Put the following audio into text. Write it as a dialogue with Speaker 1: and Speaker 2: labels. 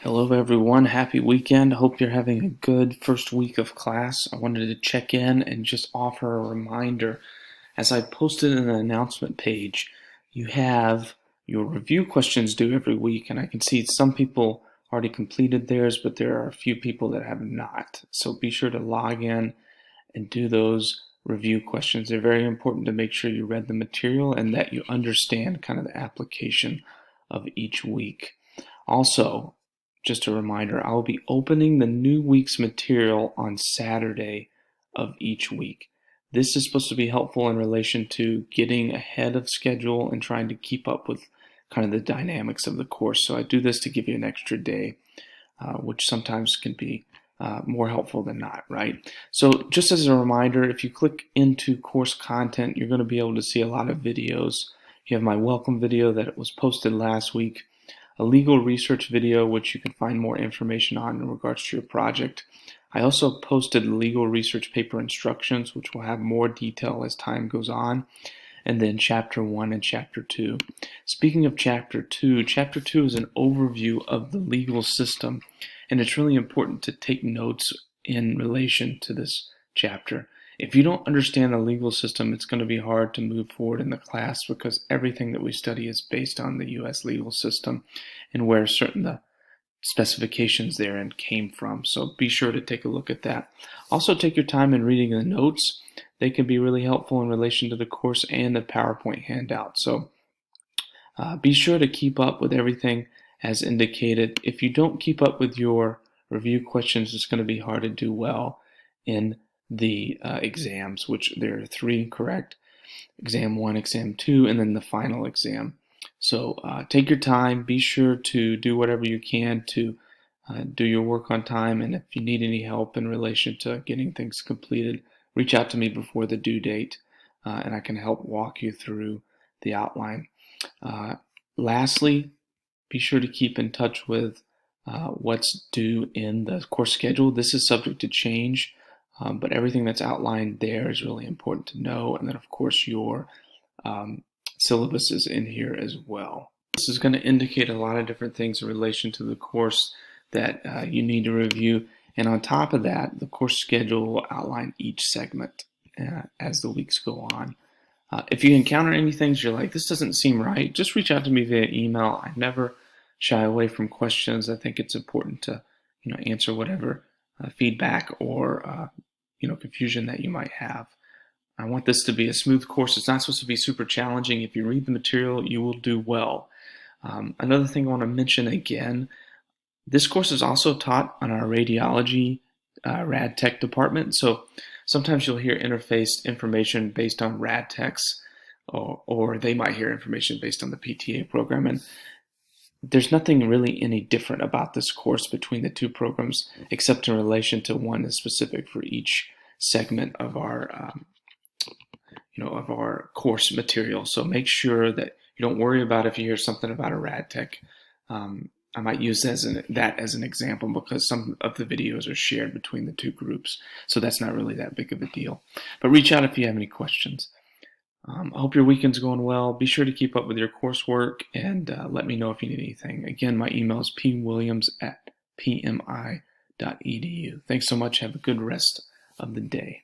Speaker 1: Hello everyone, happy weekend. Hope you're having a good first week of class. I wanted to check in and just offer a reminder. As I posted in the announcement page, you have your review questions due every week, and I can see some people already completed theirs, but there are a few people that have not. So be sure to log in and do those review questions. They're very important to make sure you read the material and that you understand kind of the application of each week. Also, just a reminder, I'll be opening the new week's material on Saturday of each week. This is supposed to be helpful in relation to getting ahead of schedule and trying to keep up with kind of the dynamics of the course. So I do this to give you an extra day, which sometimes can be more helpful than not, right? So just as a reminder, if you click into course content, you're going to be able to see a lot of videos. You have my welcome video that was posted last week, a legal research video, which you can find more information on in regards to your project. I also posted legal research paper instructions, which will have more detail as time goes on, and then Chapter 1 and Chapter 2. Speaking of Chapter 2 is an overview of the legal system, and it's really important to take notes in relation to this chapter. If you don't understand the legal system, it's going to be hard to move forward in the class because everything that we study is based on the U.S. legal system and where certain the specifications therein came from. So be sure to take a look at that. Also take your time in reading the notes. They can be really helpful in relation to the course and the PowerPoint handout. So be sure to keep up with everything as indicated. If you don't keep up with your review questions, it's going to be hard to do well in the exams, which there are 3 correct: exam 1, exam 2, and then the final exam. So take your time, be sure to do whatever you can to do your work on time, and if you need any help in relation to getting things completed, reach out to me before the due date, and I can help walk you through the outline. Lastly, be sure to keep in touch with what's due in the course schedule. This is subject to change, but everything that's outlined there is really important to know. And then, of course, your syllabus is in here as well. This is going to indicate a lot of different things in relation to the course that you need to review. And on top of that, the course schedule will outline each segment as the weeks go on. If you encounter any things you're like, this doesn't seem right, just reach out to me via email. I never shy away from questions. I think it's important to answer whatever feedback or confusion that you might have. I want this to be a smooth course. It's not supposed to be super challenging. If you read the material, you will do well. Another thing I want to mention again, this course is also taught on our radiology rad tech department. So sometimes you'll hear interfaced information based on rad techs, or they might hear information based on the PTA program. And there's nothing really any different about this course between the 2 programs, except in relation to one is specific for each segment of our of our course material. So make sure that you don't worry about if you hear something about a rad tech. I might use that as an example because some of the videos are shared between the 2 groups, so that's not really that big of a deal. But reach out if you have any questions. I hope your weekend's going well. Be sure to keep up with your coursework and let me know if you need anything. Again, my email is pwilliams@pmi.edu. Thanks so much. Have a good rest of the day.